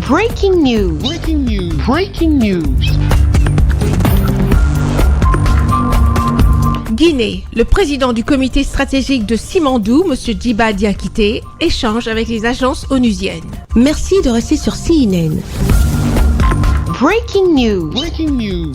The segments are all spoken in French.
Breaking news. Breaking news. Breaking news. Guinée, le président du comité stratégique de Simandou, M. Djiba Diakité, échange avec les agences onusiennes. Merci de rester sur CNN. Breaking news. Breaking news.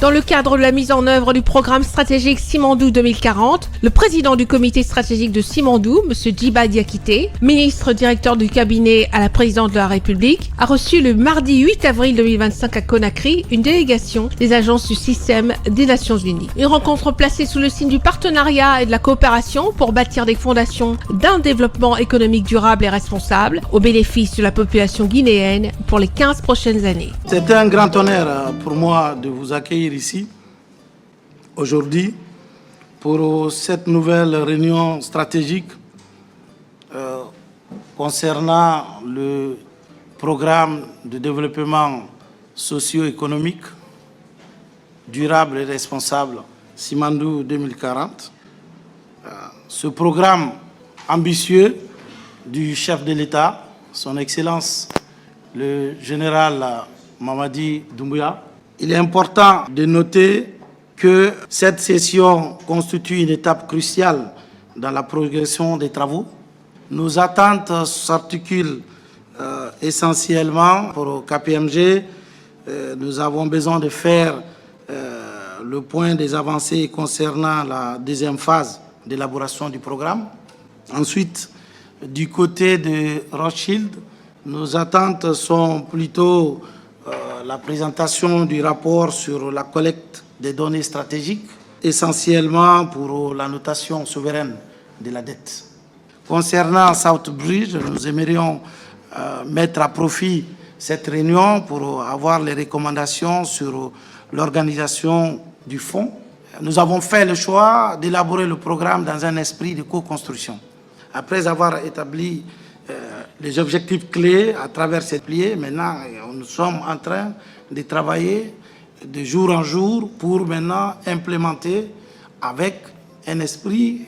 Dans le cadre de la mise en œuvre du programme stratégique Simandou 2040, le président du comité stratégique de Simandou, M. Djiba Diakité, ministre directeur du cabinet à la présidente de la République, a reçu le mardi 8 avril 2025 à Conakry une délégation des agences du système des Nations Unies. Une rencontre placée sous le signe du partenariat et de la coopération pour bâtir des fondations d'un développement économique durable et responsable au bénéfice de la population guinéenne pour les 15 prochaines années. C'est un grand honneur pour moi de vous accueillir ici aujourd'hui pour cette nouvelle réunion stratégique concernant le programme de développement socio-économique durable et responsable Simandou 2040. Ce programme ambitieux du chef de l'État, son Excellence le général Mamadi Doumbouya. Il est important de noter que cette session constitue une étape cruciale dans la progression des travaux. Nos attentes s'articulent essentiellement pour le KPMG. Nous avons besoin de faire le point des avancées concernant la deuxième phase d'élaboration du programme. Ensuite, du côté de Rothschild, nos attentes sont plutôt la présentation du rapport sur la collecte des données stratégiques, essentiellement pour la notation souveraine de la dette. Concernant Southbridge, nous aimerions mettre à profit cette réunion pour avoir les recommandations sur l'organisation du fonds. Nous avons fait le choix d'élaborer le programme dans un esprit de co-construction. Après avoir établi les objectifs clés à travers cette pliée, maintenant nous sommes en train de travailler de jour en jour pour maintenant implémenter avec un esprit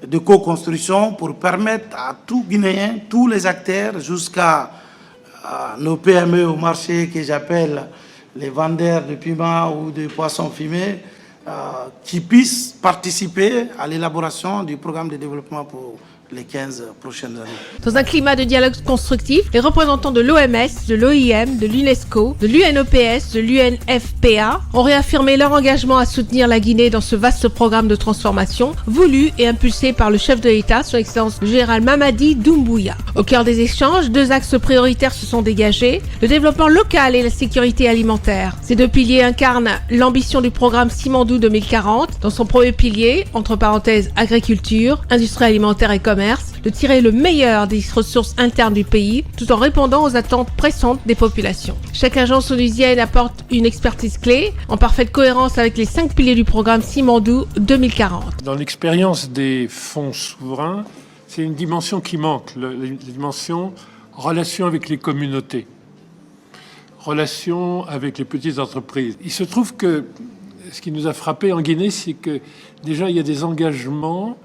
de co-construction pour permettre à tout Guinéen, tous les acteurs, jusqu'à nos PME au marché que j'appelle les vendeurs de piments ou de poissons fumés, qui puissent participer à l'élaboration du programme de développement pour les 15 prochaines années. Dans un climat de dialogue constructif, les représentants de l'OMS, de l'OIM, de l'UNESCO, de l'UNOPS, de l'UNFPA ont réaffirmé leur engagement à soutenir la Guinée dans ce vaste programme de transformation voulu et impulsé par le chef de l'État, son Excellence le général Mamadi Doumbouya. Au cœur des échanges, deux axes prioritaires se sont dégagés, le développement local et la sécurité alimentaire. Ces deux piliers incarnent l'ambition du programme Simandou 2040, dans son premier pilier, entre parenthèses agriculture, industrie alimentaire et commerce, de tirer le meilleur des ressources internes du pays tout en répondant aux attentes pressantes des populations. Chaque agence onusienne apporte une expertise clé en parfaite cohérence avec les 5 piliers du programme Simandou 2040. Dans l'expérience des fonds souverains, c'est une dimension qui manque, la dimension relation avec les communautés, relation avec les petites entreprises. Il se trouve que ce qui nous a frappé en Guinée, c'est que déjà il y a des engagements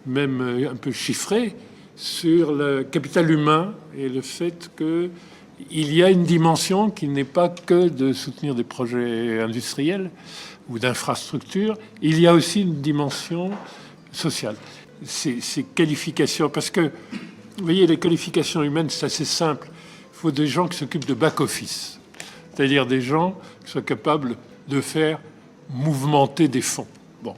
même un peu chiffré, sur le capital humain et le fait qu'il y a une dimension qui n'est pas que de soutenir des projets industriels ou d'infrastructures, il y a aussi une dimension sociale. Ces qualifications, parce que, vous voyez, les qualifications humaines, c'est assez simple. Il faut des gens qui s'occupent de back-office, c'est-à-dire des gens qui soient capables de faire mouvementer des fonds. Bon.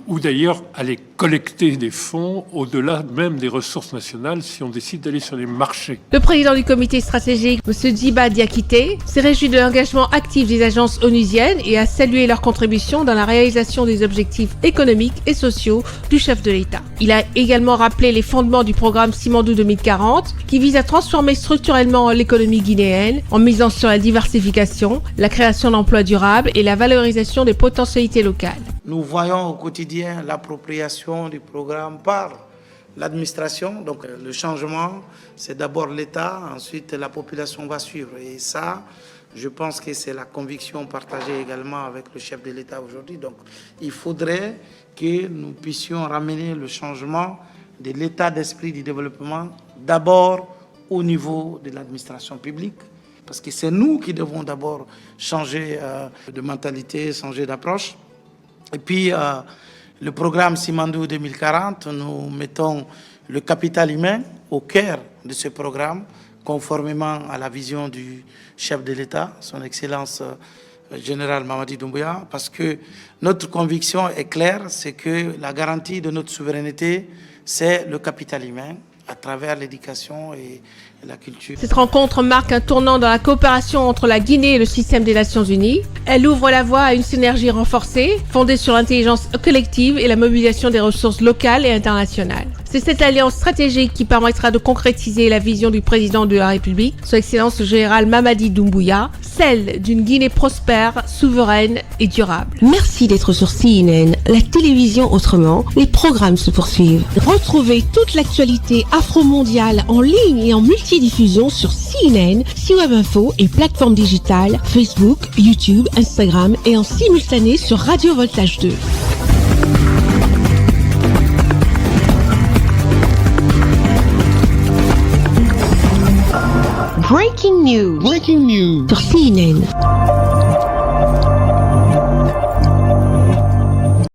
Ou d'ailleurs aller collecter des fonds au-delà même des ressources nationales si on décide d'aller sur les marchés. Le président du comité stratégique, M. Djiba Diakité, s'est réjoui de l'engagement actif des agences onusiennes et a salué leur contribution dans la réalisation des objectifs économiques et sociaux du chef de l'État. Il a également rappelé les fondements du programme Simandou 2040 qui vise à transformer structurellement l'économie guinéenne en misant sur la diversification, la création d'emplois durables et la valorisation des potentialités locales. Nous voyons au quotidien l'appropriation du programme par l'administration. Donc le changement, c'est d'abord l'État, ensuite la population va suivre. Et ça, Je pense que c'est la conviction partagée également avec le chef de l'État aujourd'hui. Donc, il faudrait que nous puissions ramener le changement de l'état d'esprit du développement d'abord au niveau de l'administration publique, parce que c'est nous qui devons d'abord changer de mentalité, changer d'approche. Et puis, le programme Simandou 2040, nous mettons le capital humain au cœur de ce programme, conformément à la vision du chef de l'État, son Excellence général Mamadi Doumbouya, parce que notre conviction est claire, c'est que la garantie de notre souveraineté, c'est le capital humain à travers l'éducation et la culture. Cette rencontre marque un tournant dans la coopération entre la Guinée et le système des Nations Unies. Elle ouvre la voie à une synergie renforcée, fondée sur l'intelligence collective et la mobilisation des ressources locales et internationales. C'est cette alliance stratégique qui permettra de concrétiser la vision du président de la République, son Excellence le général Mamadi Doumbouya, celle d'une Guinée prospère, souveraine et durable. Merci d'être sur CNN, la télévision autrement. Les programmes se poursuivent. Retrouvez toute l'actualité afro-mondiale en ligne et en multidiffusion sur CNN, C-Web Info et plateformes digitales, Facebook, YouTube, Instagram et en simultané sur Radio Voltage 2. Breaking news. Sur CNN.